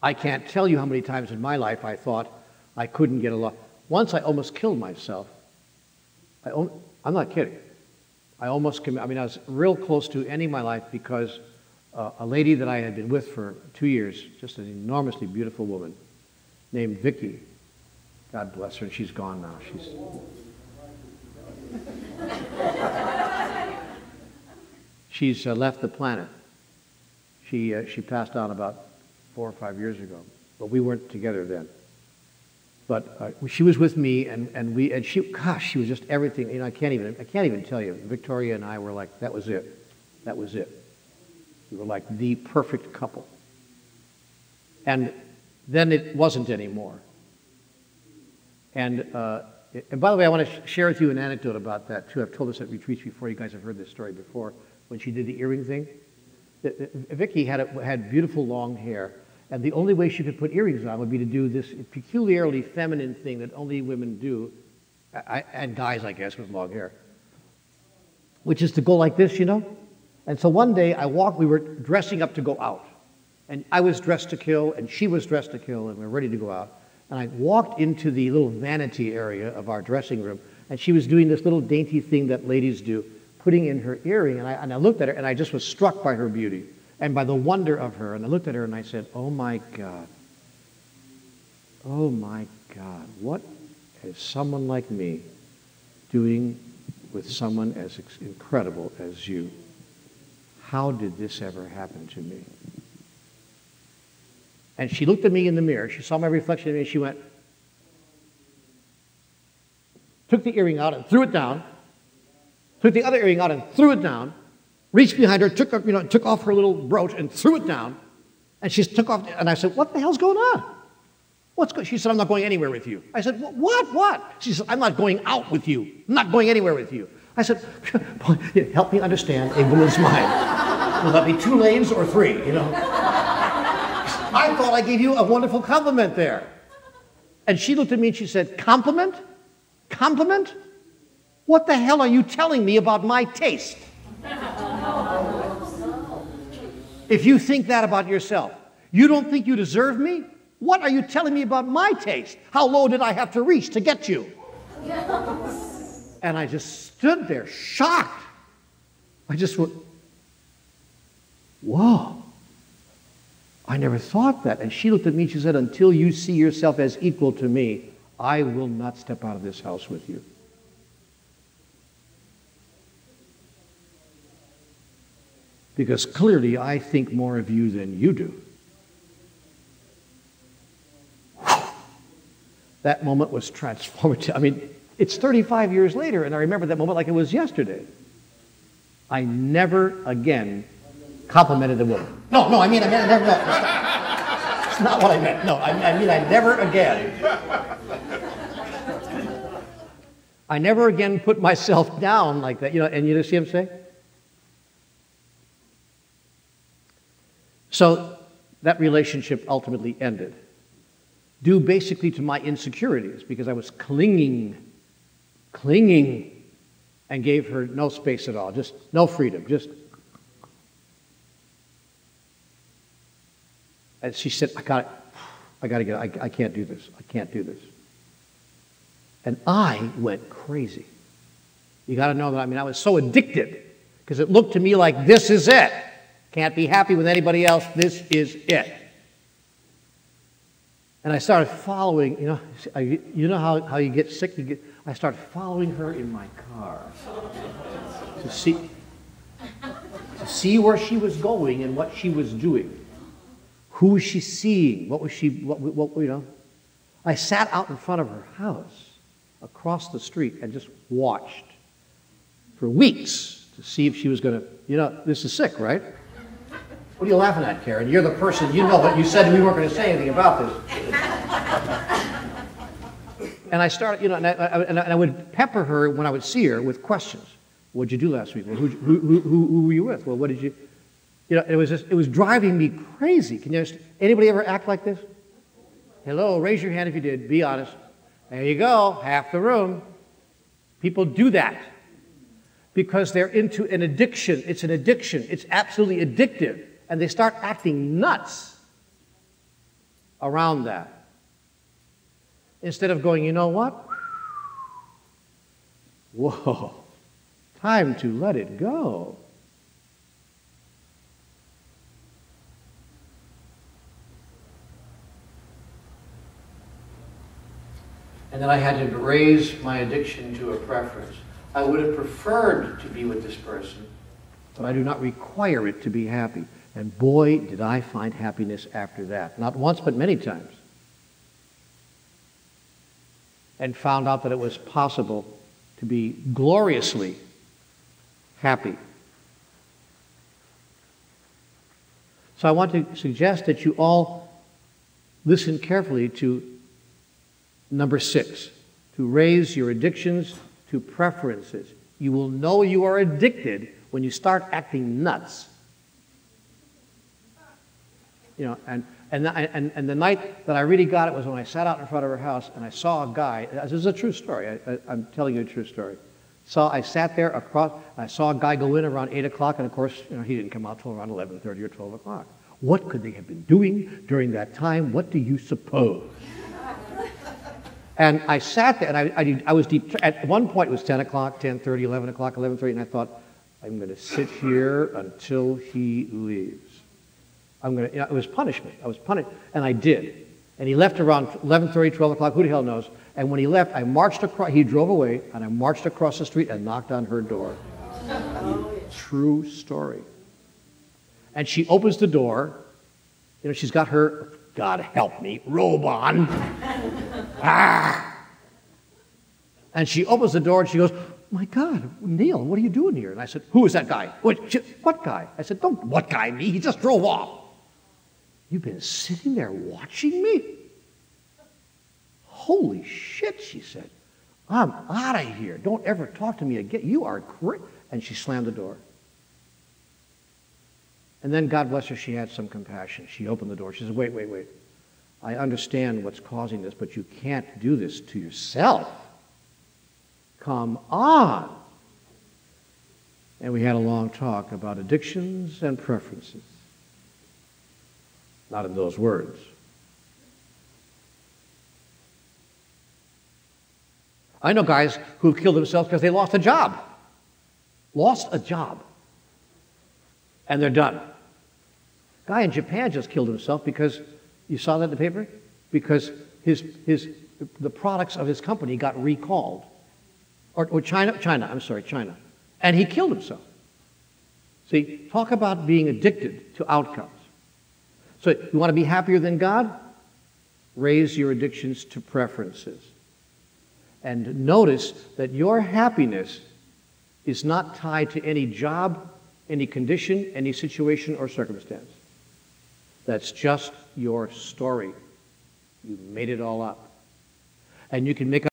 I can't tell you how many times in my life I thought I couldn't get along. Once I almost killed myself. I'm not kidding. I was real close to ending my life because a lady that I had been with for 2 years, just an enormously beautiful woman named Vicky, God bless her, and she's gone now. She's left the planet. She passed on about 4 or 5 years ago, but we weren't together then. But she was with me, and she was just everything. You know, I can't even tell you. Victoria and I were like, that was it. That was it. We were like the perfect couple. And then it wasn't anymore. And by the way, I want to share with you an anecdote about that too. I've told this at retreats before. You guys have heard this story before. When she did the earring thing, Vicky had beautiful long hair, and the only way she could put earrings on would be to do this peculiarly feminine thing that only women do, and guys, I guess, with long hair, which is to go like this, you know? And so one day we were dressing up to go out, and I was dressed to kill, and she was dressed to kill, and we were ready to go out. And I walked into the little vanity area of our dressing room, and she was doing this little dainty thing that ladies do, putting in her earring, and I looked at her, and I just was struck by her beauty and by the wonder of her. And I looked at her, and I said, oh my God, what is someone like me doing with someone as incredible as you? How did this ever happen to me? And she looked at me in the mirror. She saw my reflection in me, and she went, took the earring out and threw it down, took the other earring out and threw it down, reached behind her, took off her little brooch and threw it down, and she took off, and I said, what the hell's going on? She said, I'm not going anywhere with you. I said, what? She said, I'm not going out with you. I'm not going anywhere with you. I said, help me understand a woman's mind. Will that be 2 lanes or 3, you know? I thought I gave you a wonderful compliment there. And she looked at me and she said, compliment? Compliment? What the hell are you telling me about my taste? If you think that about yourself, you don't think you deserve me? What are you telling me about my taste? How low did I have to reach to get you? And I just stood there shocked. I just went, whoa. I never thought that. And she looked at me and she said, until you see yourself as equal to me, I will not step out of this house with you. Because clearly I think more of you than you do. That moment was transformative. I mean, it's 35 years later, and I remember that moment like it was yesterday. I never again complimented a woman. No, I mean, I never. No, it's not what I meant. No, I mean, I never again. I never again put myself down like that. You know, and you see what I'm saying? So that relationship ultimately ended, due basically to my insecurities, because I was clinging, and gave her no space at all, just no freedom, just. And she said, I can't do this. I can't do this. And I went crazy. You got to know that, I was so addicted, because it looked to me like this is it. Can't be happy with anybody else. This is it. And I started following, you know how you get sick? I started following her in my car to see where she was going and what she was doing. Who was she seeing? What was she, what you know? I sat out in front of her house across the street and just watched for weeks to see if she was going to, this is sick, right? What are you laughing at, Karen? You're the person, but you said we weren't going to say anything about this. And I started, and I would pepper her when I would see her with questions. What'd you do last week? Well, who were you with? Well, what did you, it was driving me crazy. Can you understand? Anybody ever act like this? Hello, raise your hand if you did. Be honest. There you go, half the room. People do that because they're into an addiction. It's an addiction. It's absolutely addictive. And they start acting nuts. around that. Instead of going, you know what? Whoa, time to let it go. And then I had to raise my addiction to a preference. I would have preferred to be with this person, but I do not require it to be happy. And boy, did I find happiness after that. Not once, but many times. And found out that it was possible to be gloriously happy. So I want to suggest that you all listen carefully to number 6, to raise your addictions to preferences. You will know you are addicted when you start acting nuts. You know, and the night that I really got it was when I sat out in front of her house and I saw a guy. This is a true story. I'm telling you a true story. I sat there across. I saw a guy go in around 8 o'clock, and of course, you know, he didn't come out till around 11:30 or 12 o'clock. What could they have been doing during that time? What do you suppose? And I sat there, and I was deep. At one point, it was 10 o'clock, 10:30, 11 o'clock, 11:30, and I thought, I'm going to sit here until he leaves. It was punishment. I was punished, and I did. And he left around 11:30, 12 o'clock, who the hell knows. And when he left, I marched across, he drove away, and I marched across the street and knocked on her door. True story. And she opens the door. You know, she's got her, God help me, robe on. And she opens the door and she goes, my God, Neil, what are you doing here? And I said, who is that guy? What guy? I said, don't, what guy, me? He just drove off. You've been sitting there watching me? Holy shit, she said. I'm out of here. Don't ever talk to me again. You are crazy. And she slammed the door. And then, God bless her, she had some compassion. She opened the door. She said, wait. I understand what's causing this, but you can't do this to yourself. Come on. And we had a long talk about addictions and preferences. Not in those words. I know guys who've killed themselves because they lost a job. Lost a job. And they're done. Guy in Japan just killed himself because, you saw that in the paper? Because the products of his company got recalled. Or China. And he killed himself. See, talk about being addicted to outcomes. So you want to be happier than God? Raise your addictions to preferences. And notice that your happiness is not tied to any job, any condition, any situation or circumstance. That's just your story. You made it all up. And you can make up